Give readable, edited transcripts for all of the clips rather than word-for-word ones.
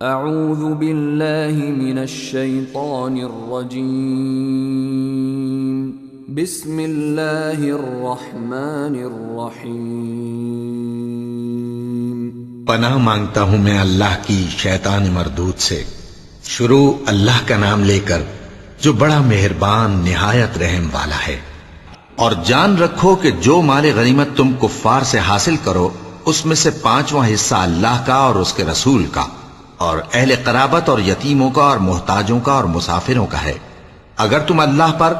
اعوذ باللہ من الشیطان الرجیم بسم اللہ الرحمن الرحیم۔ پناہ مانگتا ہوں میں اللہ کی شیطان مردود سے۔ شروع اللہ کا نام لے کر جو بڑا مہربان نہایت رحم والا ہے۔ اور جان رکھو کہ جو مال غنیمت تم کفار سے حاصل کرو اس میں سے 5واں حصہ اللہ کا اور اس کے رسول کا اور اہل قرابت اور یتیموں کا اور محتاجوں کا اور مسافروں کا ہے۔ اگر تم اللہ پر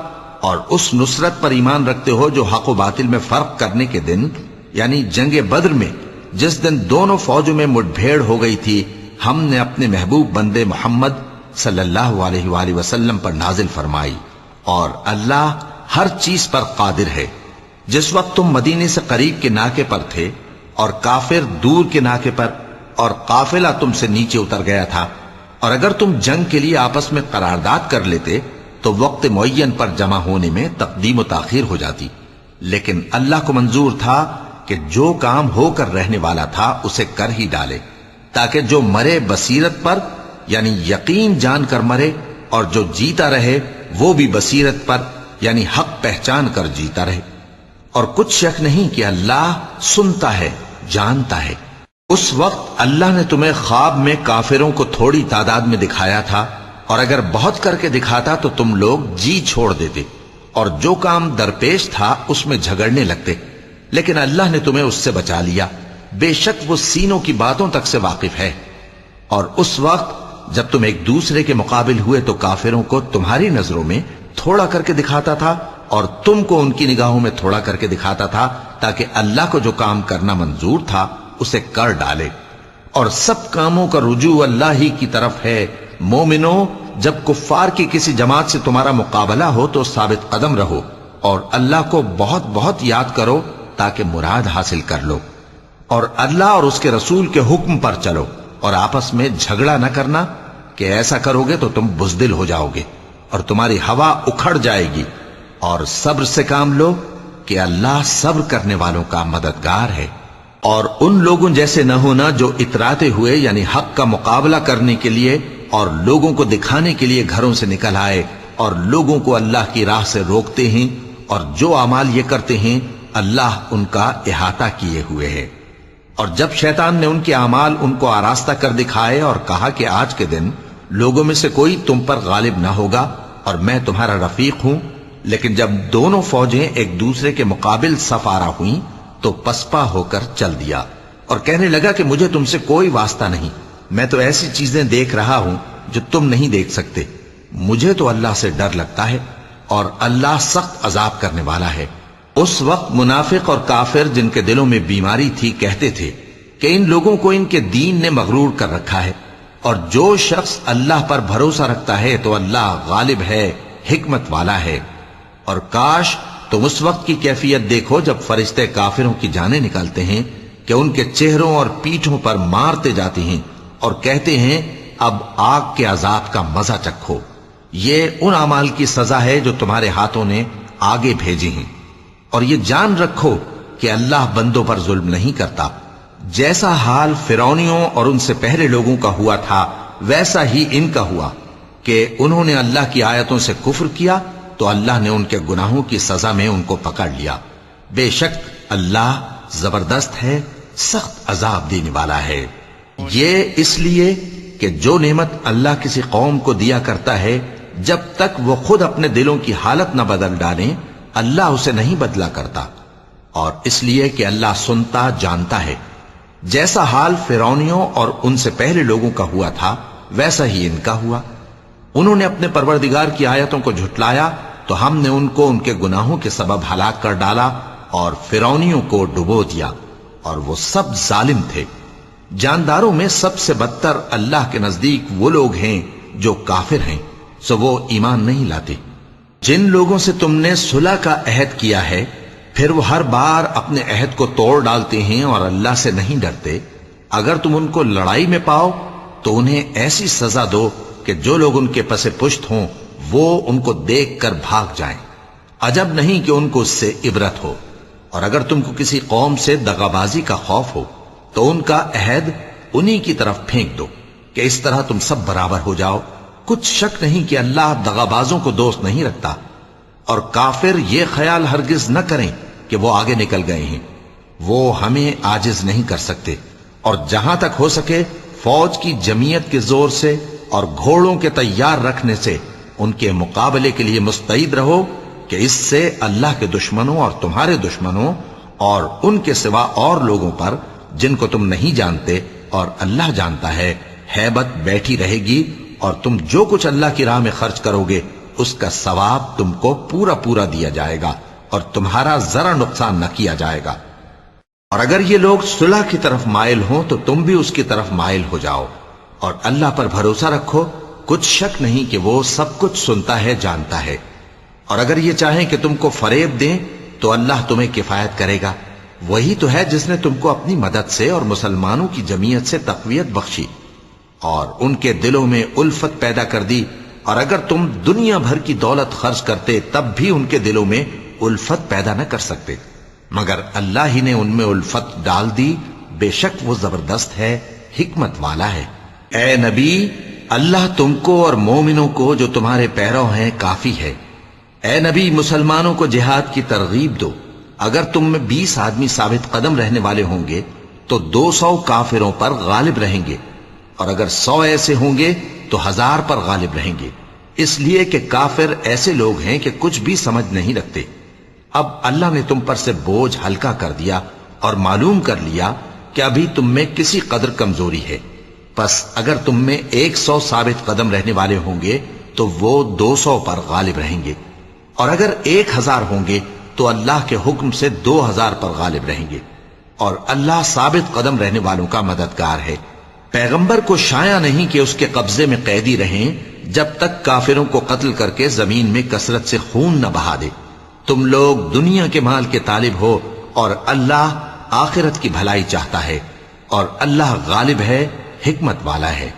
اور اس نصرت پر ایمان رکھتے ہو جو حق و باطل میں فرق کرنے کے دن یعنی جنگ بدر میں جس دن دونوں فوجوں میں مٹ بھیڑ ہو گئی تھی ہم نے اپنے محبوب بندے محمد صلی اللہ علیہ وآلہ وسلم پر نازل فرمائی، اور اللہ ہر چیز پر قادر ہے۔ جس وقت تم مدینے سے قریب کے ناکے پر تھے اور کافر دور کے ناکے پر اور قافلہ تم سے نیچے اتر گیا تھا، اور اگر تم جنگ کے لیے آپس میں قرارداد کر لیتے تو وقت معین پر جمع ہونے میں تقدیم و تاخیر ہو جاتی، لیکن اللہ کو منظور تھا کہ جو کام ہو کر رہنے والا تھا اسے کر ہی ڈالے، تاکہ جو مرے بصیرت پر یعنی یقین جان کر مرے، اور جو جیتا رہے وہ بھی بصیرت پر یعنی حق پہچان کر جیتا رہے۔ اور کچھ شک نہیں کہ اللہ سنتا ہے، جانتا ہے۔ اس وقت اللہ نے تمہیں خواب میں کافروں کو تھوڑی تعداد میں دکھایا تھا، اور اگر بہت کر کے دکھاتا تو تم لوگ جی چھوڑ دیتے اور جو کام درپیش تھا اس میں جھگڑنے لگتے، لیکن اللہ نے تمہیں اس سے بچا لیا، بے شک وہ سینوں کی باتوں تک سے واقف ہے۔ اور اس وقت جب تم ایک دوسرے کے مقابل ہوئے تو کافروں کو تمہاری نظروں میں تھوڑا کر کے دکھاتا تھا اور تم کو ان کی نگاہوں میں تھوڑا کر کے دکھاتا تھا، تاکہ اللہ کو جو کام کرنا منظور تھا اسے کر ڈالے۔ اور سب کاموں کا رجوع اللہ ہی کی طرف ہے۔ مومنو، جب کفار کی کسی جماعت سے تمہارا مقابلہ ہو تو ثابت قدم رہو اور اللہ کو بہت بہت یاد کرو تاکہ مراد حاصل کر لو، اور اللہ اور اس کے رسول کے حکم پر چلو، اور آپس میں جھگڑا نہ کرنا کہ ایسا کرو گے تو تم بزدل ہو جاؤ گے اور تمہاری ہوا اکھڑ جائے گی، اور صبر سے کام لو کہ اللہ صبر کرنے والوں کا مددگار ہے۔ اور ان لوگوں جیسے نہ ہونا جو اتراتے ہوئے یعنی حق کا مقابلہ کرنے کے لیے اور لوگوں کو دکھانے کے لیے گھروں سے نکل آئے اور لوگوں کو اللہ کی راہ سے روکتے ہیں، اور جو اعمال یہ کرتے ہیں اللہ ان کا احاطہ کیے ہوئے ہے۔ اور جب شیطان نے ان کے اعمال ان کو آراستہ کر دکھائے اور کہا کہ آج کے دن لوگوں میں سے کوئی تم پر غالب نہ ہوگا اور میں تمہارا رفیق ہوں، لیکن جب دونوں فوجیں ایک دوسرے کے مقابل صف آرا ہوئیں تو پسپا ہو کر چل دیا اور کہنے لگا کہ مجھے تم سے کوئی واسطہ نہیں، میں تو ایسی چیزیں دیکھ رہا ہوں جو تم نہیں دیکھ سکتے۔ مجھے تو اللہ سے ڈر لگتا ہے اور اللہ سخت عذاب کرنے والا ہے۔ اس وقت منافق اور کافر جن کے دلوں میں بیماری تھی کہتے تھے کہ ان لوگوں کو ان کے دین نے مغرور کر رکھا ہے، اور جو شخص اللہ پر بھروسہ رکھتا ہے تو اللہ غالب ہے، حکمت والا ہے۔ اور کاش تم اس وقت کی کیفیت دیکھو جب فرشتے کافروں کی جانیں نکالتے ہیں کہ ان کے چہروں اور پیٹھوں پر مارتے جاتے ہیں اور کہتے ہیں اب آگ کے عذاب کا مزہ چکھو۔ یہ ان اعمال کی سزا ہے جو تمہارے ہاتھوں نے آگے بھیجے ہیں۔ اور یہ جان رکھو کہ اللہ بندوں پر ظلم نہیں کرتا۔ جیسا حال فرعونیوں اور ان سے پہلے لوگوں کا ہوا تھا ویسا ہی ان کا ہوا کہ انہوں نے اللہ کی آیتوں سے کفر کیا تو اللہ نے ان کے گناہوں کی سزا میں ان کو پکڑ لیا۔ بے شک اللہ زبردست ہے، سخت عذاب دینے والا ہے۔ یہ اس لیے کہ جو نعمت اللہ کسی قوم کو دیا کرتا ہے جب تک وہ خود اپنے دلوں کی حالت نہ بدل ڈالیں اللہ اسے نہیں بدلا کرتا، اور اس لیے کہ اللہ سنتا جانتا ہے۔ جیسا حال فرعونیوں اور ان سے پہلے لوگوں کا ہوا تھا ویسا ہی ان کا ہوا۔ انہوں نے اپنے پروردگار کی آیتوں کو جھٹلایا تو ہم نے ان کو ان کے گناہوں کے سبب ہلاک کر ڈالا اور فرعونیوں کو ڈبو دیا، اور وہ سب ظالم تھے۔ جانداروں میں سب سے بدتر اللہ کے نزدیک وہ لوگ ہیں جو کافر ہیں، سو وہ ایمان نہیں لاتے۔ جن لوگوں سے تم نے صلح کا عہد کیا ہے پھر وہ ہر بار اپنے عہد کو توڑ ڈالتے ہیں اور اللہ سے نہیں ڈرتے، اگر تم ان کو لڑائی میں پاؤ تو انہیں ایسی سزا دو کہ جو لوگ ان کے پس پشت ہوں وہ ان کو دیکھ کر بھاگ جائیں۔ عجب نہیں کہ ان کو اس سے عبرت ہو۔ اور اگر تم کو کسی قوم سے دغابازی کا خوف ہو تو ان کا عہد انہی کی طرف پھینک دو کہ اس طرح تم سب برابر ہو جاؤ؟ کچھ شک نہیں کہ اللہ دغابازوں کو دوست نہیں رکھتا، اور کافر یہ خیال ہرگز نہ کریں کہ وہ آگے نکل گئے ہیں، وہ ہمیں عاجز نہیں کر سکتے، اور جہاں تک ہو سکے فوج کی جمعیت کے زور سے اور گھوڑوں کے تیار رکھنے سے ان کے مقابلے کے لیے مستعد رہو، کہ اس سے اللہ کے دشمنوں اور تمہارے دشمنوں اور ان کے سوا اور لوگوں پر جن کو تم نہیں جانتے اور اللہ جانتا ہے ہیبت بیٹھی رہے گی، اور تم جو کچھ اللہ کی راہ میں خرچ کرو گے اس کا ثواب تم کو پورا پورا دیا جائے گا، اور تمہارا ذرا نقصان نہ کیا جائے گا۔ اور اگر یہ لوگ صلح کی طرف مائل ہوں تو تم بھی اس کی طرف مائل ہو جاؤ، اور اللہ پر بھروسہ رکھو، کچھ شک نہیں کہ وہ سب کچھ سنتا ہے، جانتا ہے۔ اور اگر یہ چاہیں کہ تم کو فریب دیں تو اللہ تمہیں کفایت کرے گا، وہی تو ہے جس نے تم کو اپنی مدد سے اور مسلمانوں کی جمعیت سے تقویت بخشی اور ان کے دلوں میں الفت پیدا کر دی، اور اگر تم دنیا بھر کی دولت خرچ کرتے تب بھی ان کے دلوں میں الفت پیدا نہ کر سکتے، مگر اللہ ہی نے ان میں الفت ڈال دی، بے شک وہ زبردست ہے، حکمت والا ہے۔ اے نبی، اللہ تم کو اور مومنوں کو جو تمہارے پیرو ہیں کافی ہے۔ اے نبی، مسلمانوں کو جہاد کی ترغیب دو، اگر تم میں 20 آدمی ثابت قدم رہنے والے ہوں گے تو 200 کافروں پر غالب رہیں گے، اور اگر 100 ایسے ہوں گے تو 1000 پر غالب رہیں گے، اس لیے کہ کافر ایسے لوگ ہیں کہ کچھ بھی سمجھ نہیں رکھتے۔ اب اللہ نے تم پر سے بوجھ ہلکا کر دیا اور معلوم کر لیا کہ ابھی تم میں کسی قدر کمزوری ہے، پس اگر تم میں 100 ثابت قدم رہنے والے ہوں گے تو وہ 200 پر غالب رہیں گے، اور اگر 1000 ہوں گے تو اللہ کے حکم سے 2000 پر غالب رہیں گے، اور اللہ ثابت قدم رہنے والوں کا مددگار ہے۔ پیغمبر کو شایع نہیں کہ اس کے قبضے میں قیدی رہیں جب تک کافروں کو قتل کر کے زمین میں کثرت سے خون نہ بہا دے۔ تم لوگ دنیا کے مال کے طالب ہو اور اللہ آخرت کی بھلائی چاہتا ہے، اور اللہ غالب ہے، حکمت والا ہے۔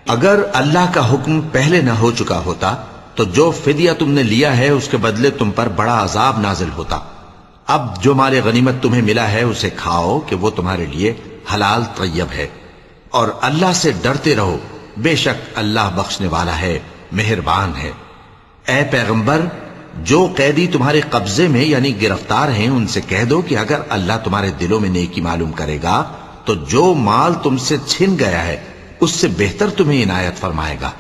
اگر اللہ کا حکم پہلے نہ ہو چکا ہوتا تو جو فدیہ تم نے لیا ہے اس کے بدلے تم پر بڑا عذاب نازل ہوتا۔ اب جو مال غنیمت تمہیں ملا ہے اسے کھاؤ کہ وہ تمہارے لیے حلال طیب ہے، اور اللہ سے ڈرتے رہو، بے شک اللہ بخشنے والا ہے، مہربان ہے۔ اے پیغمبر، جو قیدی تمہارے قبضے میں یعنی گرفتار ہیں ان سے کہہ دو کہ اگر اللہ تمہارے دلوں میں نیکی معلوم کرے گا تو جو مال تم سے چھن گیا ہے اس سے بہتر تمہیں عنایت فرمائے گا،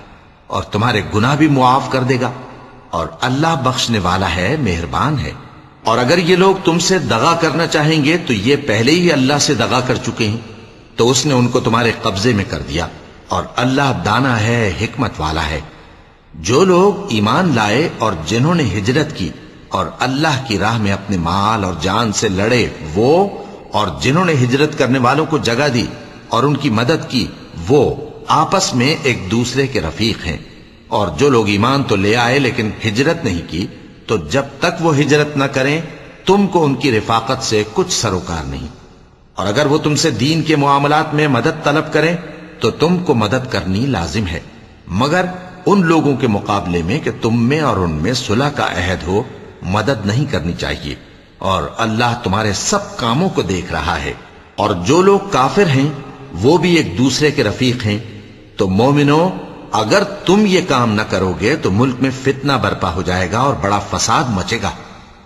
اور تمہارے گناہ بھی معاف کر دے گا، اور اللہ بخشنے والا ہے، مہربان ہے۔ اور اگر یہ لوگ تم سے دغا کرنا چاہیں گے تو یہ پہلے ہی اللہ سے دغا کر چکے ہیں، تو اس نے ان کو تمہارے قبضے میں کر دیا، اور اللہ دانا ہے، حکمت والا ہے۔ جو لوگ ایمان لائے اور جنہوں نے ہجرت کی اور اللہ کی راہ میں اپنے مال اور جان سے لڑے، وہ اور جنہوں نے ہجرت کرنے والوں کو جگہ دی اور ان کی مدد کی، وہ آپس میں ایک دوسرے کے رفیق ہیں۔ اور جو لوگ ایمان تو لے آئے لیکن ہجرت نہیں کی، تو جب تک وہ ہجرت نہ کریں تم کو ان کی رفاقت سے کچھ سروکار نہیں، اور اگر وہ تم سے دین کے معاملات میں مدد طلب کریں تو تم کو مدد کرنی لازم ہے، مگر ان لوگوں کے مقابلے میں کہ تم میں اور ان میں صلح کا عہد ہو مدد نہیں کرنی چاہیے، اور اللہ تمہارے سب کاموں کو دیکھ رہا ہے۔ اور جو لوگ کافر ہیں وہ بھی ایک دوسرے کے رفیق ہیں۔ تو مومنوں، اگر تم یہ کام نہ کرو گے تو ملک میں فتنہ برپا ہو جائے گا اور بڑا فساد مچے گا۔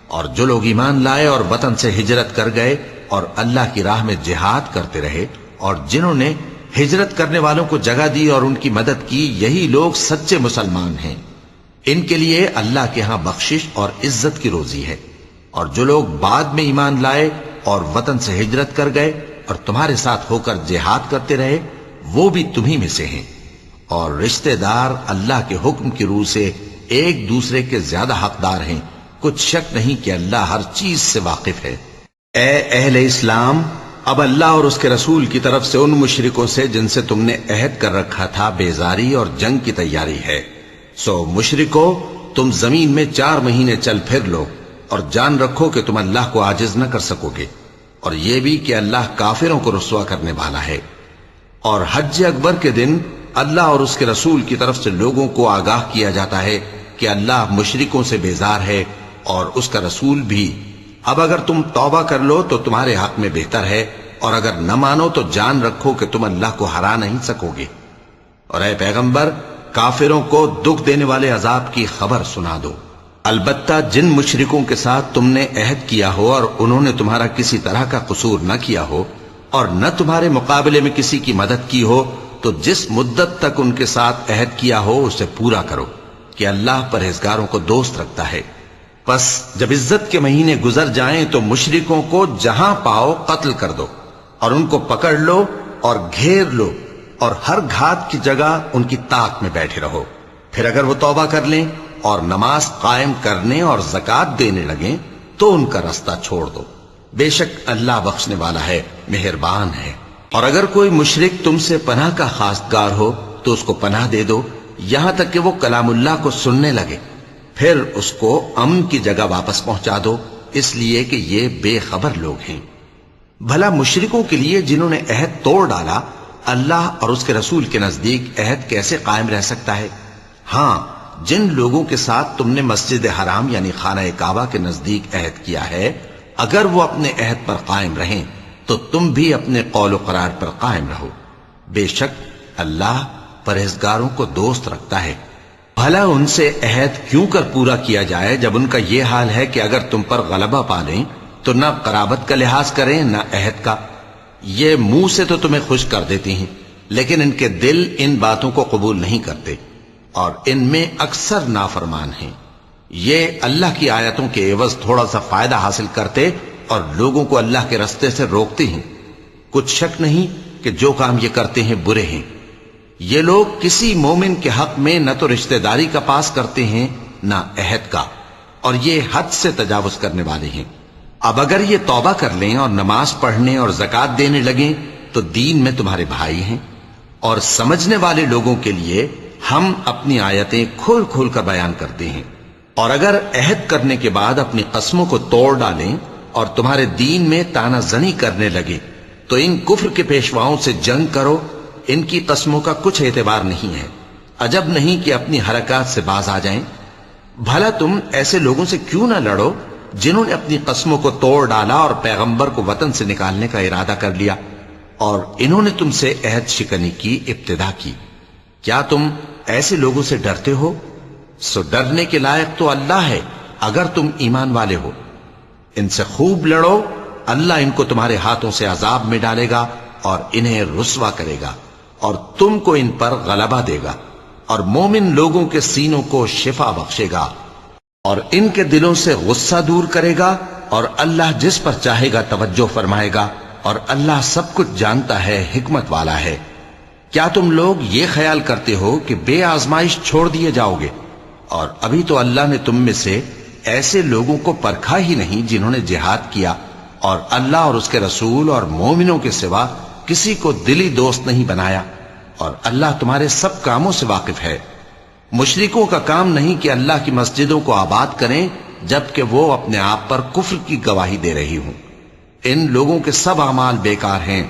اور جو لوگ ایمان لائے اور وطن سے ہجرت کر گئے اور اللہ کی راہ میں جہاد کرتے رہے، اور جنہوں نے ہجرت کرنے والوں کو جگہ دی اور ان کی مدد کی، یہی لوگ سچے مسلمان ہیں۔ ان کے لیے اللہ کے ہاں بخشش اور عزت کی روزی ہے۔ اور جو لوگ بعد میں ایمان لائے اور وطن سے ہجرت کر گئے اور تمہارے ساتھ ہو کر جہاد کرتے رہے، وہ بھی تمہیں میں سے ہیں۔ اور رشتہ دار اللہ کے حکم کی روح سے ایک دوسرے کے زیادہ حقدار ہیں، کچھ شک نہیں کہ اللہ ہر چیز سے واقف ہے۔ اے اہل اسلام، اب اللہ اور اس کے رسول کی طرف سے ان مشرکوں سے جن سے تم نے عہد کر رکھا تھا بیزاری اور جنگ کی تیاری ہے۔ سو مشرکو، تم زمین میں 4 مہینے چل پھر لو، اور جان رکھو کہ تم اللہ کو عاجز نہ کر سکو گے، اور یہ بھی کہ اللہ کافروں کو رسوا کرنے والا ہے۔ اور حج اکبر کے دن اللہ اور اس کے رسول کی طرف سے لوگوں کو آگاہ کیا جاتا ہے کہ اللہ مشرکوں سے بیزار ہے اور اس کا رسول بھی۔ اب اگر تم توبہ کر لو تو تمہارے حق میں بہتر ہے، اور اگر نہ مانو تو جان رکھو کہ تم اللہ کو ہرا نہیں سکو گے۔ اور اے پیغمبر کافروں کو دکھ دینے والے عذاب کی خبر سنا دو۔ البتہ جن مشرکوں کے ساتھ تم نے عہد کیا ہو اور انہوں نے تمہارا کسی طرح کا قصور نہ کیا ہو اور نہ تمہارے مقابلے میں کسی کی مدد کی ہو، تو جس مدت تک ان کے ساتھ عہد کیا ہو اسے پورا کرو کہ اللہ پرہیزگاروں کو دوست رکھتا ہے۔ پس جب عزت کے مہینے گزر جائیں تو مشرکوں کو جہاں پاؤ قتل کر دو اور ان کو پکڑ لو اور گھیر لو اور ہر گھات کی جگہ ان کی طاق میں بیٹھے رہو۔ پھر اگر وہ توبہ کر لیں اور نماز قائم کرنے اور زکوٰۃ دینے لگیں تو ان کا رستہ چھوڑ دو، بے شک اللہ بخشنے والا ہے، مہربان ہے۔ اور اگر کوئی مشرک تم سے پناہ کا خواستگار ہو تو اس کو پناہ دے دو یہاں تک کہ وہ کلام اللہ کو سننے لگے، پھر اس کو امن کی جگہ واپس پہنچا دو، اس لیے کہ یہ بے خبر لوگ ہیں۔ بھلا مشرکوں کے لیے جنہوں نے عہد توڑ ڈالا اللہ اور اس کے رسول کے نزدیک عہد کیسے قائم رہ سکتا ہے؟ ہاں، جن لوگوں کے ساتھ تم نے مسجد حرام یعنی خانہ کعبہ کے نزدیک عہد کیا ہے، اگر وہ اپنے عہد پر قائم رہیں تو تم بھی اپنے قول و قرار پر قائم رہو، بے شک اللہ پرہیزگاروں کو دوست رکھتا ہے۔ بھلا ان سے عہد کیوں کر پورا کیا جائے جب ان کا یہ حال ہے کہ اگر تم پر غلبہ پا لیں تو نہ قرابت کا لحاظ کریں نہ عہد کا۔ یہ منہ سے تو تمہیں خوش کر دیتی ہیں لیکن ان کے دل ان باتوں کو قبول نہیں کرتے اور ان میں اکثر نافرمان ہیں۔ یہ اللہ کی آیتوں کے عوض تھوڑا سا فائدہ حاصل کرتے اور لوگوں کو اللہ کے رستے سے روکتے ہیں۔ کچھ شک نہیں کہ جو کام یہ کرتے ہیں برے ہیں۔ یہ لوگ کسی مومن کے حق میں نہ تو رشتہ داری کا پاس کرتے ہیں نہ عہد کا، اور یہ حد سے تجاوز کرنے والے ہیں۔ اب اگر یہ توبہ کر لیں اور نماز پڑھنے اور زکوٰۃ دینے لگیں تو دین میں تمہارے بھائی ہیں، اور سمجھنے والے لوگوں کے لیے ہم اپنی آیتیں کھول کھول کر بیان کرتے ہیں۔ اور اگر عہد کرنے کے بعد اپنی قسموں کو توڑ ڈالیں اور تمہارے دین میں تانا زنی کرنے لگے تو ان کفر کے پیشواؤں سے جنگ کرو، ان کی قسموں کا کچھ اعتبار نہیں ہے، عجب نہیں کہ اپنی حرکات سے باز آ جائیں۔ بھلا تم ایسے لوگوں سے کیوں نہ لڑو جنہوں نے اپنی قسموں کو توڑ ڈالا اور پیغمبر کو وطن سے نکالنے کا ارادہ کر لیا، اور انہوں نے تم سے عہد شکنی کی ابتدا کی۔ کیا تم ایسے لوگوں سے ڈرتے ہو؟ سو ڈرنے کے لائق تو اللہ ہے اگر تم ایمان والے ہو۔ ان سے خوب لڑو، اللہ ان کو تمہارے ہاتھوں سے عذاب میں ڈالے گا اور انہیں رسوا کرے گا، اور تم کو ان پر غلبہ دے گا، اور مومن لوگوں کے سینوں کو شفا بخشے گا، اور ان کے دلوں سے غصہ دور کرے گا، اور اللہ جس پر چاہے گا توجہ فرمائے گا، اور اللہ سب کچھ جانتا ہے، حکمت والا ہے۔ کیا تم لوگ یہ خیال کرتے ہو کہ بے آزمائش چھوڑ دیے جاؤ گے؟ اور ابھی تو اللہ نے تم میں سے ایسے لوگوں کو پرکھا ہی نہیں جنہوں نے جہاد کیا، اور اللہ اور اس کے رسول اور مومنوں کے سوا کسی کو دلی دوست نہیں بنایا، اور اللہ تمہارے سب کاموں سے واقف ہے۔ مشرکوں کا کام نہیں کہ اللہ کی مسجدوں کو آباد کریں جبکہ وہ اپنے آپ پر کفر کی گواہی دے رہی ہوں۔ ان لوگوں کے سب اعمال بیکار ہیں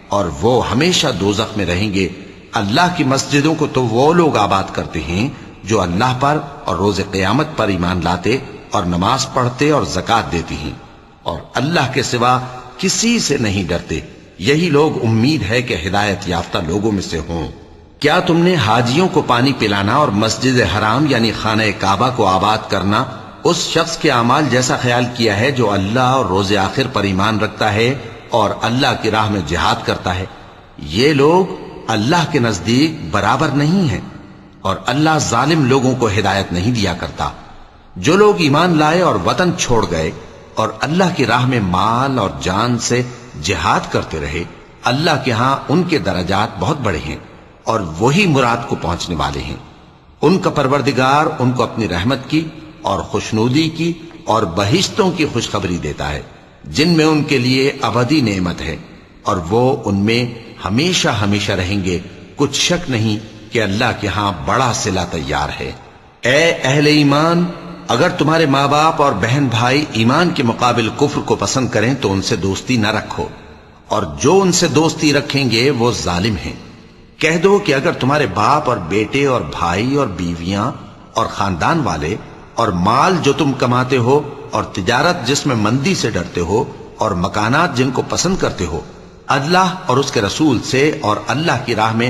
اور وہ ہمیشہ دوزخ میں رہیں گے۔ اللہ کی مسجدوں کو تو وہ لوگ آباد کرتے ہیں جو اللہ پر اور روز قیامت پر ایمان لاتے اور نماز پڑھتے اور زکوٰۃ دیتی ہیں، اور اللہ کے سوا کسی سے نہیں ڈرتے۔ یہی لوگ امید ہے کہ ہدایت یافتہ لوگوں میں سے ہوں۔ کیا تم نے حاجیوں کو پانی پلانا اور مسجد حرام یعنی خانہ کعبہ کو آباد کرنا اس شخص کے اعمال جیسا خیال کیا ہے جو اللہ اور روز آخر پر ایمان رکھتا ہے اور اللہ کی راہ میں جہاد کرتا ہے؟ یہ لوگ اللہ کے نزدیک برابر نہیں ہیں، اور اللہ ظالم لوگوں کو ہدایت نہیں دیا کرتا۔ جو لوگ ایمان لائے اور وطن چھوڑ گئے اور اللہ کی راہ میں مال اور جان سے جہاد کرتے رہے، اللہ کے ہاں ان کے درجات بہت بڑے ہیں اور وہی مراد کو پہنچنے والے ہیں۔ ان کا پروردگار ان کو اپنی رحمت کی اور خوشنودی کی اور بہشتوں کی خوشخبری دیتا ہے جن میں ان کے لیے ابدی نعمت ہے، اور وہ ان میں ہمیشہ ہمیشہ رہیں گے۔ کچھ شک نہیں کہ اللہ کے ہاں بڑا صلہ تیار ہے۔ اے اہل ایمان، اگر تمہارے ماں باپ اور بہن بھائی ایمان کے مقابل کفر کو پسند کریں تو ان سے دوستی نہ رکھو، اور جو ان سے دوستی رکھیں گے وہ ظالم ہیں۔ کہہ دو کہ اگر تمہارے باپ اور بیٹے اور بھائی اور بیویاں اور خاندان والے اور مال جو تم کماتے ہو اور تجارت جس میں مندی سے ڈرتے ہو اور مکانات جن کو پسند کرتے ہو اللہ اور اس کے رسول سے اور اللہ کی راہ میں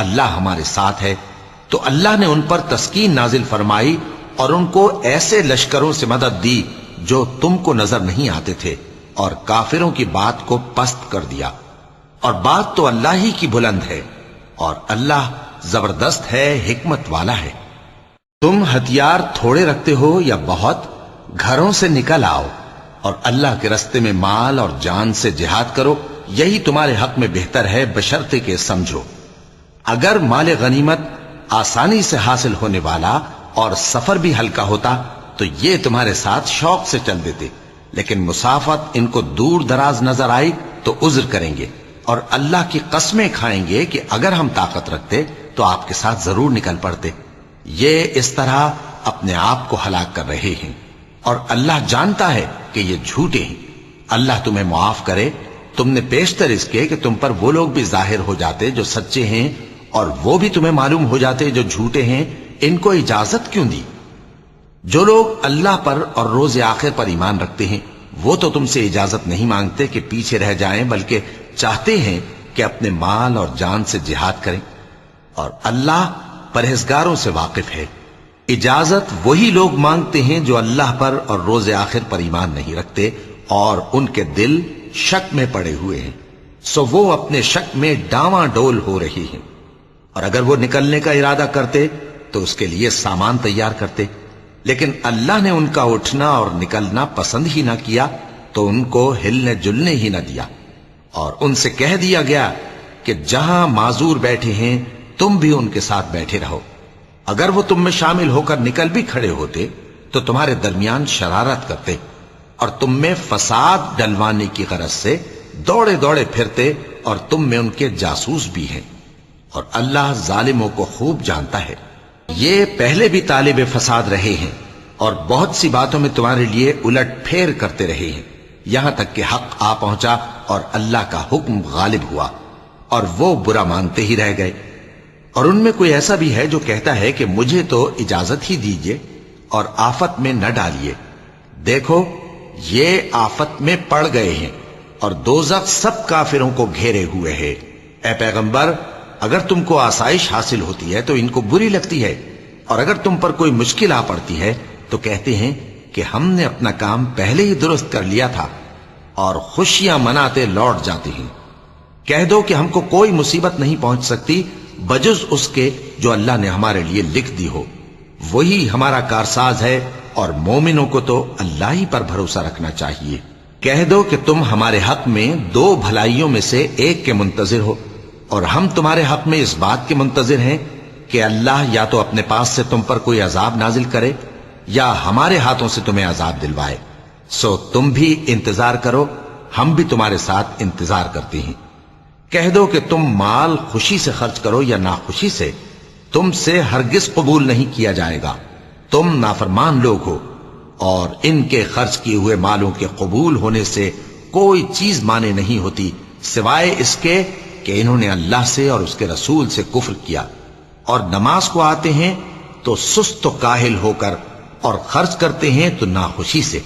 اللہ ہمارے ساتھ ہے، تو اللہ نے ان پر تسکین نازل فرمائی اور ان کو ایسے لشکروں سے مدد دی جو تم کو نظر نہیں آتے تھے، اور کافروں کی بات کو پست کر دیا۔ اور بات تو اللہ ہی کی بلند ہے، اور اللہ زبردست ہے، حکمت والا ہے۔ تم ہتھیار تھوڑے رکھتے ہو یا بہت، گھروں سے نکل آؤ اور اللہ کے رستے میں مال اور جان سے جہاد کرو، یہی تمہارے حق میں بہتر ہے، بشرطے کہ سمجھو۔ اگر مال غنیمت آسانی سے حاصل ہونے والا اور سفر بھی ہلکا ہوتا تو یہ تمہارے ساتھ شوق سے چل دیتے، لیکن مسافت ان کو دور دراز نظر آئی تو عذر کریں گے، اور اللہ کی قسمیں کھائیں گے کہ اگر ہم طاقت رکھتے تو آپ کے ساتھ ضرور نکل پڑتے۔ یہ اس طرح اپنے آپ کو ہلاک کر رہے ہیں، اور اللہ جانتا ہے کہ یہ جھوٹے ہیں۔ اللہ تمہیں معاف کرے، تم نے پیشتر اس کے کہ تم پر وہ لوگ بھی ظاہر ہو جاتے جو سچے ہیں، اور وہ بھی تمہیں معلوم ہو جاتے جو جھوٹے ہیں۔ ان کو اجازت کیوں دی؟ جو لوگ اللہ پر اور روز آخر پر ایمان رکھتے ہیں وہ تو تم سے اجازت نہیں مانگتے کہ پیچھے رہ جائیں، بلکہ چاہتے ہیں کہ اپنے مال اور جان سے جہاد کریں، اور اللہ پرہیزگاروں سے واقف ہے۔ اجازت وہی لوگ مانگتے ہیں جو اللہ پر اور روز آخر پر ایمان نہیں رکھتے اور ان کے دل شک میں پڑے ہوئے ہیں، سو وہ اپنے شک میں ڈاواں ڈول ہو رہی ہیں۔ اور اگر وہ نکلنے کا ارادہ کرتے تو اس کے لیے سامان تیار کرتے، لیکن اللہ نے ان کا اٹھنا اور نکلنا پسند ہی نہ کیا تو ان کو ہلنے جلنے ہی نہ دیا، اور ان سے کہہ دیا گیا کہ جہاں معذور بیٹھے ہیں تم بھی ان کے ساتھ بیٹھے رہو۔ اگر وہ تم میں شامل ہو کر نکل بھی کھڑے ہوتے تو تمہارے درمیان شرارت کرتے اور تم میں فساد ڈلوانے کی غرض سے دوڑے دوڑے پھرتے، اور تم میں ان کے جاسوس بھی ہیں، اور اللہ ظالموں کو خوب جانتا ہے۔ یہ پہلے بھی طالب فساد رہے ہیں اور بہت سی باتوں میں تمہارے لیے الٹ پھیر کرتے رہے ہیں، یہاں تک کہ حق آ پہنچا اور اللہ کا حکم غالب ہوا، اور وہ برا مانتے ہی رہ گئے۔ اور ان میں کوئی ایسا بھی ہے جو کہتا ہے کہ مجھے تو اجازت ہی دیجئے اور آفت میں نہ ڈالیے۔ دیکھو یہ آفت میں پڑ گئے ہیں، اور دوزخ سب کافروں کو گھیرے ہوئے ہے۔ اے پیغمبر، اگر تم کو آسائش حاصل ہوتی ہے تو ان کو بری لگتی ہے، اور اگر تم پر کوئی مشکل آ پڑتی ہے تو کہتے ہیں کہ ہم نے اپنا کام پہلے ہی درست کر لیا تھا، اور خوشیاں مناتے لوٹ جاتے ہیں۔ کہہ دو کہ ہم کو کوئی مصیبت نہیں پہنچ سکتی بجز اس کے جو اللہ نے ہمارے لیے لکھ دی ہو، وہی ہمارا کارساز ہے، اور مومنوں کو تو اللہ ہی پر بھروسہ رکھنا چاہیے۔ کہہ دو کہ تم ہمارے حق میں دو بھلائیوں میں سے ایک کے منتظر ہو، اور ہم تمہارے حق میں اس بات کے منتظر ہیں کہ اللہ یا تو اپنے پاس سے تم پر کوئی عذاب نازل کرے یا ہمارے ہاتھوں سے تمہیں عذاب دلوائے، سو تم بھی انتظار کرو، ہم بھی تمہارے ساتھ انتظار کرتے ہیں۔ کہہ دو کہ تم مال خوشی سے خرچ کرو یا ناخوشی سے، تم سے ہرگز قبول نہیں کیا جائے گا، تم نافرمان لوگ ہو، اور ان کے خرچ کیے ہوئے مالوں کے قبول ہونے سے کوئی چیز مانے نہیں ہوتی سوائے اس کے کہ انہوں نے اللہ سے اور اس کے رسول سے کفر کیا، اور نماز کو آتے ہیں تو سست و کاہل ہو کر، اور خرچ کرتے ہیں تو ناخوشی سے۔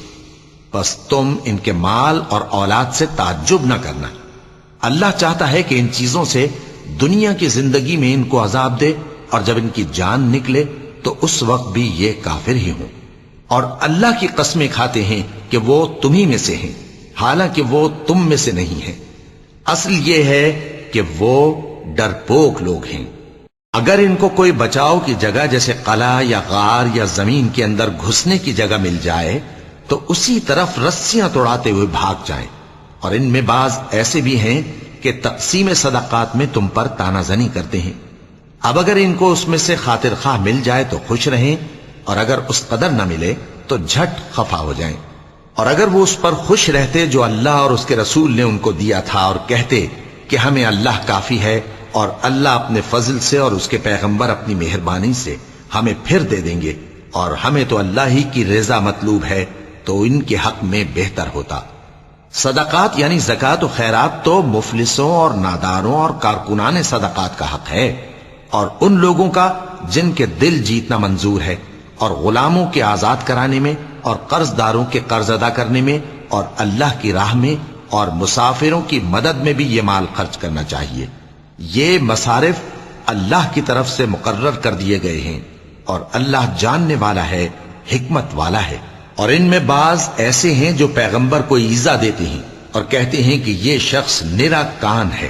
بس تم ان کے مال اور اولاد سے تعجب نہ کرنا، اللہ چاہتا ہے کہ ان چیزوں سے دنیا کی زندگی میں ان کو عذاب دے، اور جب ان کی جان نکلے تو اس وقت بھی یہ کافر ہی ہوں، اور اللہ کی قسمیں کھاتے ہیں کہ وہ تمہیں میں سے ہیں، حالانکہ وہ تم میں سے نہیں ہیں۔ اصل یہ ہے کہ وہ ڈرپوک لوگ ہیں۔ اگر ان کو کوئی بچاؤ کی جگہ جیسے قلعہ یا غار یا زمین کے اندر گھسنے کی جگہ مل جائے تو اسی طرف رسیاں توڑاتے ہوئے بھاگ جائیں، اور ان میں بعض ایسے بھی ہیں کہ تقسیم صدقات میں تم پر تانا زنی کرتے ہیں۔ اب اگر ان کو اس میں سے خاطر خواہ مل جائے تو خوش رہیں، اور اگر اس قدر نہ ملے تو جھٹ خفا ہو جائیں۔ اور اگر وہ اس پر خوش رہتے جو اللہ اور اس کے رسول نے ان کو دیا تھا، اور کہتے کہ ہمیں اللہ کافی ہے، اور اللہ اپنے فضل سے اور اس کے پیغمبر اپنی مہربانی سے ہمیں پھر دے دیں گے، اور ہمیں تو اللہ ہی کی رضا مطلوب ہے، تو ان کے حق میں بہتر ہوتا۔ صدقات یعنی زکوٰۃ و خیرات تو مفلسوں اور ناداروں اور کارکنان صدقات کا حق ہے، اور ان لوگوں کا جن کے دل جیتنا منظور ہے، اور غلاموں کے آزاد کرانے میں، اور قرض داروں کے قرض ادا کرنے میں، اور اللہ کی راہ میں، اور مسافروں کی مدد میں بھی یہ مال خرچ کرنا چاہیے۔ یہ مصارف اللہ کی طرف سے مقرر کر دیے گئے ہیں، اور اللہ جاننے والا ہے، حکمت والا ہے۔ اور ان میں بعض ایسے ہیں جو پیغمبر کو ایذا دیتے ہیں اور کہتے ہیں کہ یہ شخص نرا کان ہے۔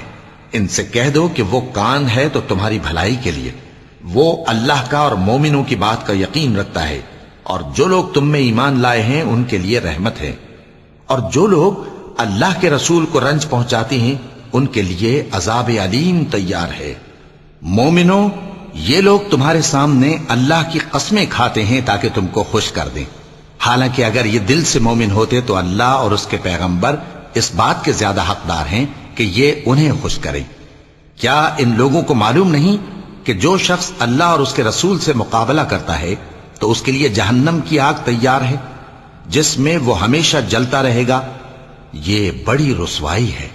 ان سے کہہ دو کہ وہ کان ہے تو تمہاری بھلائی کے لیے، وہ اللہ کا اور مومنوں کی بات کا یقین رکھتا ہے، اور جو لوگ تم میں ایمان لائے ہیں ان کے لیے رحمت ہے، اور جو لوگ اللہ کے رسول کو رنج پہنچاتے ہیں ان کے لیے عذاب علیم تیار ہے۔ مومنوں، یہ لوگ تمہارے سامنے اللہ کی قسمیں کھاتے ہیں تاکہ تم کو خوش کر دیں، حالانکہ اگر یہ دل سے مومن ہوتے تو اللہ اور اس کے پیغمبر اس بات کے زیادہ حقدار ہیں کہ یہ انہیں خوش کریں۔ کیا ان لوگوں کو معلوم نہیں کہ جو شخص اللہ اور اس کے رسول سے مقابلہ کرتا ہے تو اس کے لیے جہنم کی آگ تیار ہے جس میں وہ ہمیشہ جلتا رہے گا؟ یہ بڑی رسوائی ہے۔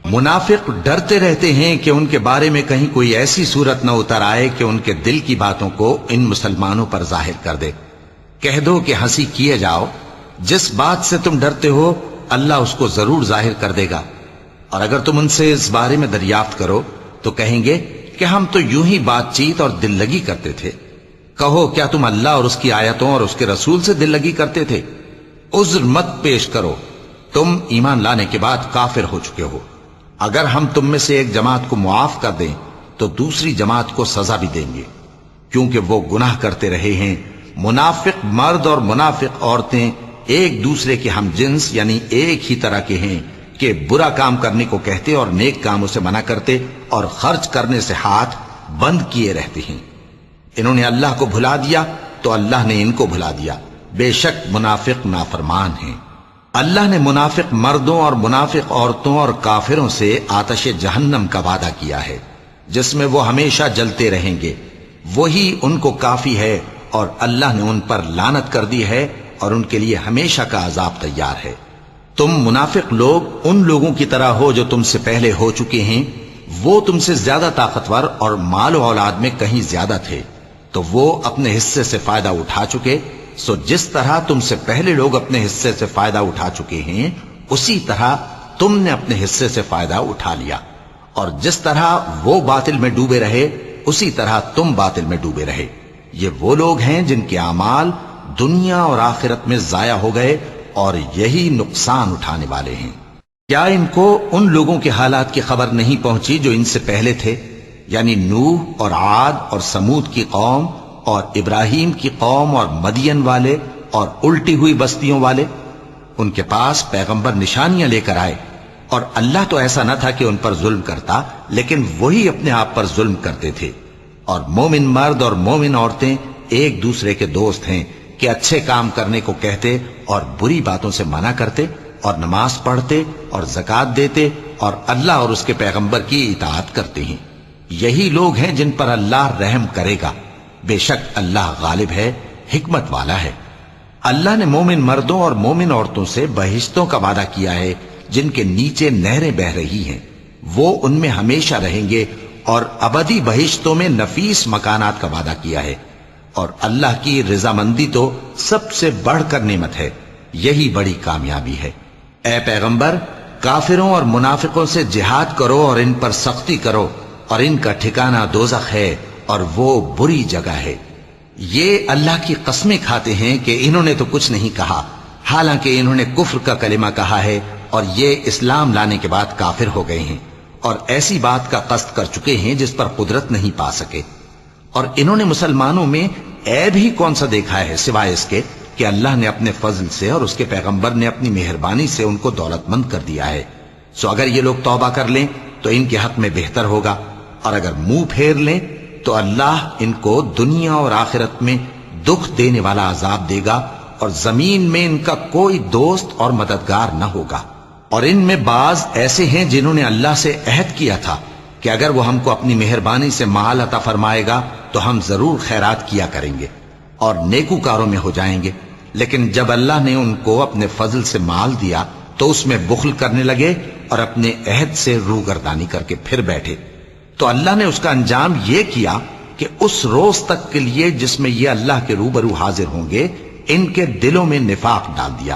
منافق ڈرتے رہتے ہیں کہ ان کے بارے میں کہیں کوئی ایسی صورت نہ اتر آئے کہ ان کے دل کی باتوں کو ان مسلمانوں پر ظاہر کر دے۔ کہہ دو کہ ہنسی کیے جاؤ، جس بات سے تم ڈرتے ہو اللہ اس کو ضرور ظاہر کر دے گا، اور اگر تم ان سے اس بارے میں دریافت کرو تو کہیں گے کہ ہم تو یوں ہی بات چیت اور دل لگی کرتے تھے۔ کہو کیا تم اللہ اور اس کی آیتوں اور اس کے رسول سے دل لگی کرتے تھے؟ عذر مت پیش کرو، تم ایمان لانے کے بعد کافر ہو چکے ہو۔ اگر ہم تم میں سے ایک جماعت کو معاف کر دیں تو دوسری جماعت کو سزا بھی دیں گے، کیونکہ وہ گناہ کرتے رہے ہیں۔ منافق مرد اور منافق عورتیں ایک دوسرے کے ہم جنس یعنی ایک ہی طرح کے ہیں کہ برا کام کرنے کو کہتے اور نیک کاموں سے منع کرتے اور خرچ کرنے سے ہاتھ بند کیے رہتے ہیں۔ انہوں نے اللہ کو بھلا دیا تو اللہ نے ان کو بھلا دیا، بے شک منافق نافرمان ہیں۔ اللہ نے منافق مردوں اور منافق عورتوں اور کافروں سے آتش جہنم کا وعدہ کیا ہے جس میں وہ ہمیشہ جلتے رہیں گے، وہی ان کو کافی ہے، اور اللہ نے ان پر لعنت کر دی ہے اور ان کے لیے ہمیشہ کا عذاب تیار ہے۔ تم منافق لوگ ان لوگوں کی طرح ہو جو تم سے پہلے ہو چکے ہیں، وہ تم سے زیادہ طاقتور اور مال و اولاد میں کہیں زیادہ تھے، تو وہ اپنے حصے سے فائدہ اٹھا چکے، سو جس طرح تم سے پہلے لوگ اپنے حصے سے فائدہ اٹھا چکے ہیں اسی طرح تم نے اپنے حصے سے فائدہ اٹھا لیا، اور جس طرح وہ باطل میں ڈوبے رہے اسی طرح تم باطل میں ڈوبے رہے۔ یہ وہ لوگ ہیں جن کے اعمال دنیا اور آخرت میں ضائع ہو گئے اور یہی نقصان اٹھانے والے ہیں۔ کیا ان کو ان لوگوں کے حالات کی خبر نہیں پہنچی جو ان سے پہلے تھے، یعنی نوح اور عاد اور سمود کی قوم اور ابراہیم کی قوم اور مدین والے اور الٹی ہوئی بستیوں والے؟ ان کے پاس پیغمبر نشانیاں لے کر آئے، اور اللہ تو ایسا نہ تھا کہ ان پر ظلم کرتا، لیکن وہی اپنے آپ پر ظلم کرتے تھے۔ اور مومن مرد اور مومن عورتیں ایک دوسرے کے دوست ہیں کہ اچھے کام کرنے کو کہتے اور بری باتوں سے منع کرتے، اور نماز پڑھتے اور زکوٰۃ دیتے اور اللہ اور اس کے پیغمبر کی اطاعت کرتے ہیں۔ یہی لوگ ہیں جن پر اللہ رحم کرے گا، بے شک اللہ غالب ہے، حکمت والا ہے۔ اللہ نے مومن مردوں اور مومن عورتوں سے بہشتوں کا وعدہ کیا ہے جن کے نیچے نہریں بہ رہی ہیں، وہ ان میں ہمیشہ رہیں گے، اور ابدی بہشتوں میں نفیس مکانات کا وعدہ کیا ہے۔ اور اللہ کی رضامندی تو سب سے بڑھ کر نعمت ہے، یہی بڑی کامیابی ہے۔ اے پیغمبر، کافروں اور منافقوں سے جہاد کرو اور ان پر سختی کرو، اور ان کا ٹھکانہ دوزخ ہے اور وہ بری جگہ ہے۔ یہ اللہ کی قسمیں کھاتے ہیں کہ انہوں نے تو کچھ نہیں کہا، حالانکہ انہوں نے کفر کا کلمہ کہا ہے اور یہ اسلام لانے کے بعد کافر ہو گئے ہیں، اور ایسی بات کا قصد کر چکے ہیں جس پر قدرت نہیں پا سکے۔ اور انہوں نے مسلمانوں میں عیب ہی کون سا دیکھا ہے سوائے اس کے کہ اللہ نے اپنے فضل سے اور اس کے پیغمبر نے اپنی مہربانی سے ان کو دولت مند کر دیا ہے۔ سو اگر یہ لوگ توبہ کر لیں تو ان کے حق میں بہتر ہوگا، اور اگر منہ پھیر لیں تو اللہ ان کو دنیا اور آخرت میں دکھ دینے والا عذاب دے گا، اور زمین میں ان کا کوئی دوست اور مددگار نہ ہوگا۔ اور ان میں بعض ایسے ہیں جنہوں نے اللہ سے عہد کیا تھا کہ اگر وہ ہم کو اپنی مہربانی سے مال عطا فرمائے گا تو ہم ضرور خیرات کیا کریں گے اور نیکوکاروں میں ہو جائیں گے، لیکن جب اللہ نے ان کو اپنے فضل سے مال دیا تو اس میں بخل کرنے لگے اور اپنے عہد سے روگردانی کر کے پھر بیٹھے۔ تو اللہ نے اس کا انجام یہ کیا کہ اس روز تک کے لیے جس میں یہ اللہ کے روبرو حاضر ہوں گے ان کے دلوں میں نفاق ڈال دیا،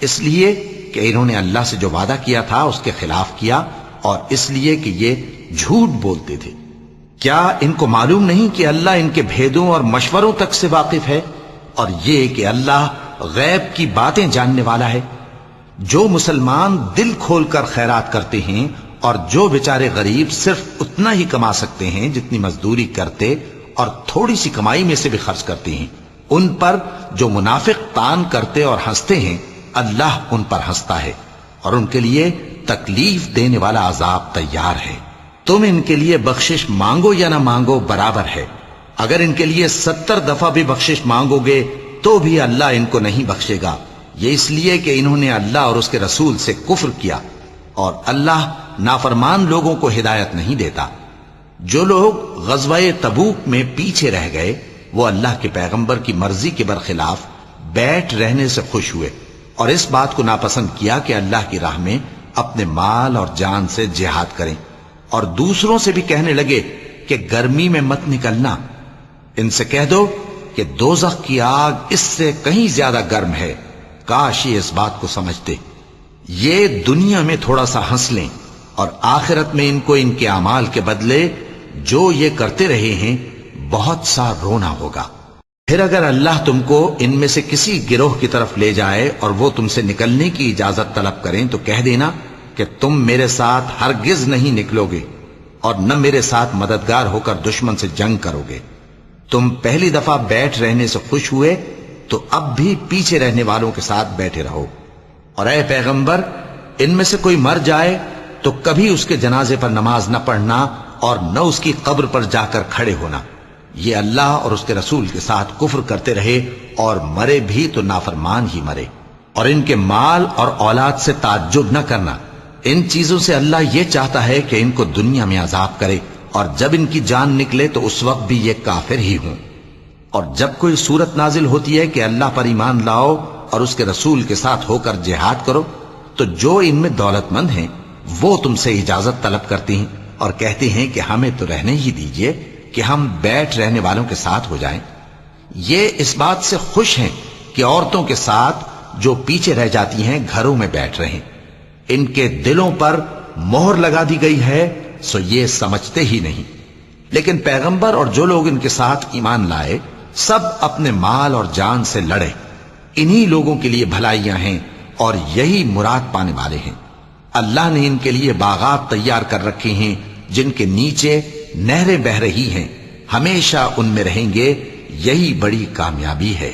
اس لیے کہ انہوں نے اللہ سے جو وعدہ کیا تھا اس کے خلاف کیا، اور اس لیے کہ یہ جھوٹ بولتے تھے۔ کیا ان کو معلوم نہیں کہ اللہ ان کے بھیدوں اور مشوروں تک سے واقف ہے، اور یہ کہ اللہ غیب کی باتیں جاننے والا ہے؟ جو مسلمان دل کھول کر خیرات کرتے ہیں اور جو بیچارے غریب صرف اتنا ہی کما سکتے ہیں جتنی مزدوری کرتے اور تھوڑی سی کمائی میں سے بھی خرچ کرتے ہیں، ان پر جو منافق تان کرتے اور ہنستے ہیں، اللہ ان پر ہنستا ہے اور ان کے لیے تکلیف دینے والا عذاب تیار ہے۔ تم ان کے لیے بخشش مانگو یا نہ مانگو برابر ہے، اگر ان کے لیے 70 دفعہ بھی بخشش مانگو گے تو بھی اللہ ان کو نہیں بخشے گا، یہ اس لیے کہ انہوں نے اللہ اور اس کے رسول سے کفر کیا، اور اللہ نافرمان لوگوں کو ہدایت نہیں دیتا۔ جو لوگ غزوہ تبوک میں پیچھے رہ گئے وہ اللہ کے پیغمبر کی مرضی کے برخلاف بیٹھ رہنے سے خوش ہوئے اور اس بات کو ناپسند کیا کہ اللہ کی راہ میں اپنے مال اور جان سے جہاد کریں، اور دوسروں سے بھی کہنے لگے کہ گرمی میں مت نکلنا۔ ان سے کہہ دو کہ دوزخ کی آگ اس سے کہیں زیادہ گرم ہے، کاش یہ اس بات کو سمجھتے۔ یہ دنیا میں تھوڑا سا ہنس لیں اور آخرت میں ان کو ان کے اعمال کے بدلے جو یہ کرتے رہے ہیں بہت سا رونا ہوگا۔ پھر اگر اللہ تم کو ان میں سے کسی گروہ کی طرف لے جائے اور وہ تم سے نکلنے کی اجازت طلب کریں تو کہہ دینا کہ تم میرے ساتھ ہرگز نہیں نکلو گے اور نہ میرے ساتھ مددگار ہو کر دشمن سے جنگ کرو گے۔ تم پہلی دفعہ بیٹھ رہنے سے خوش ہوئے تو اب بھی پیچھے رہنے والوں کے ساتھ بیٹھے رہو، اور اے پیغمبر ان میں سے کوئی مر جائے تو کبھی اس کے جنازے پر نماز نہ پڑھنا اور نہ اس کی قبر پر جا کر کھڑے ہونا۔ یہ اللہ اور اس کے رسول کے ساتھ کفر کرتے رہے اور مرے بھی تو نافرمان ہی مرے۔ اور ان کے مال اور اولاد سے تعجب نہ کرنا، ان چیزوں سے اللہ یہ چاہتا ہے کہ ان کو دنیا میں عذاب کرے، اور جب ان کی جان نکلے تو اس وقت بھی یہ کافر ہی ہوں۔ اور جب کوئی صورت نازل ہوتی ہے کہ اللہ پر ایمان لاؤ اور اس کے رسول کے ساتھ ہو کر جہاد کرو، تو جو ان میں دولت مند ہیں وہ تم سے اجازت طلب کرتی ہیں اور کہتے ہیں کہ ہمیں تو رہنے ہی دیجئے کہ ہم بیٹھ رہنے والوں کے ساتھ ہو جائیں۔ یہ اس بات سے خوش ہیں کہ عورتوں کے ساتھ جو پیچھے رہ جاتی ہیں گھروں میں بیٹھ رہیں، ان کے دلوں پر مہر لگا دی گئی ہے سو یہ سمجھتے ہی نہیں۔ لیکن پیغمبر اور جو لوگ ان کے ساتھ ایمان لائے سب اپنے مال اور جان سے لڑے، انہی لوگوں کے لیے بھلائیاں ہیں اور یہی مراد پانے والے ہیں۔ اللہ نے ان کے لیے باغات تیار کر رکھے ہیں جن کے نیچے نہریں بہ رہی ہیں، ہمیشہ ان میں رہیں گے، یہی بڑی کامیابی ہے۔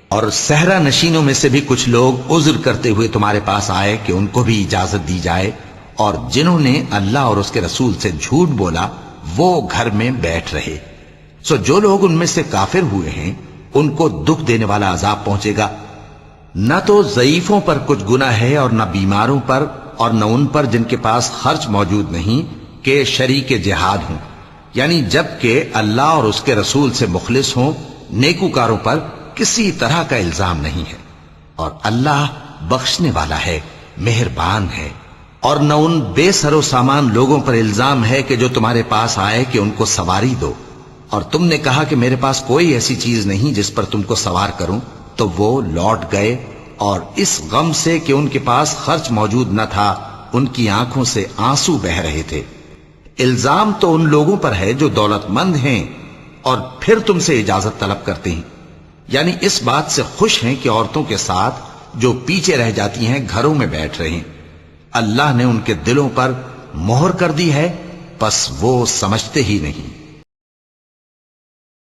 اور صحرا نشینوں میں سے بھی کچھ لوگ عذر کرتے ہوئے تمہارے پاس آئے کہ ان کو بھی اجازت دی جائے، اور جنہوں نے اللہ اور اس کے رسول سے جھوٹ بولا وہ گھر میں بیٹھ رہے۔ سو جو لوگ ان میں سے کافر ہوئے ہیں ان کو دکھ دینے والا عذاب پہنچے گا۔ نہ تو ضعیفوں پر کچھ گناہ ہے اور نہ بیماروں پر اور نہ ان پر جن کے پاس خرچ موجود نہیں کہ شریک جہاد ہوں، یعنی جب کہ اللہ اور اس کے رسول سے مخلص ہوں، نیکوکاروں پر کسی طرح کا الزام نہیں ہے، اور اللہ بخشنے والا ہے، مہربان ہے۔ اور نہ ان بے سر و سامان لوگوں پر الزام ہے کہ جو تمہارے پاس آئے کہ ان کو سواری دو، اور تم نے کہا کہ میرے پاس کوئی ایسی چیز نہیں جس پر تم کو سوار کروں، تو وہ لوٹ گئے، اور اس غم سے کہ ان کے پاس خرچ موجود نہ تھا ان کی آنکھوں سے آنسو بہ رہے تھے۔ الزام تو ان لوگوں پر ہے جو دولت مند ہیں اور پھر تم سے اجازت طلب کرتے ہیں، یعنی اس بات سے خوش ہیں کہ عورتوں کے ساتھ جو پیچھے رہ جاتی ہیں گھروں میں بیٹھ رہے ہیں۔ اللہ نے ان کے دلوں پر مہر کر دی ہے، پس وہ سمجھتے ہی نہیں۔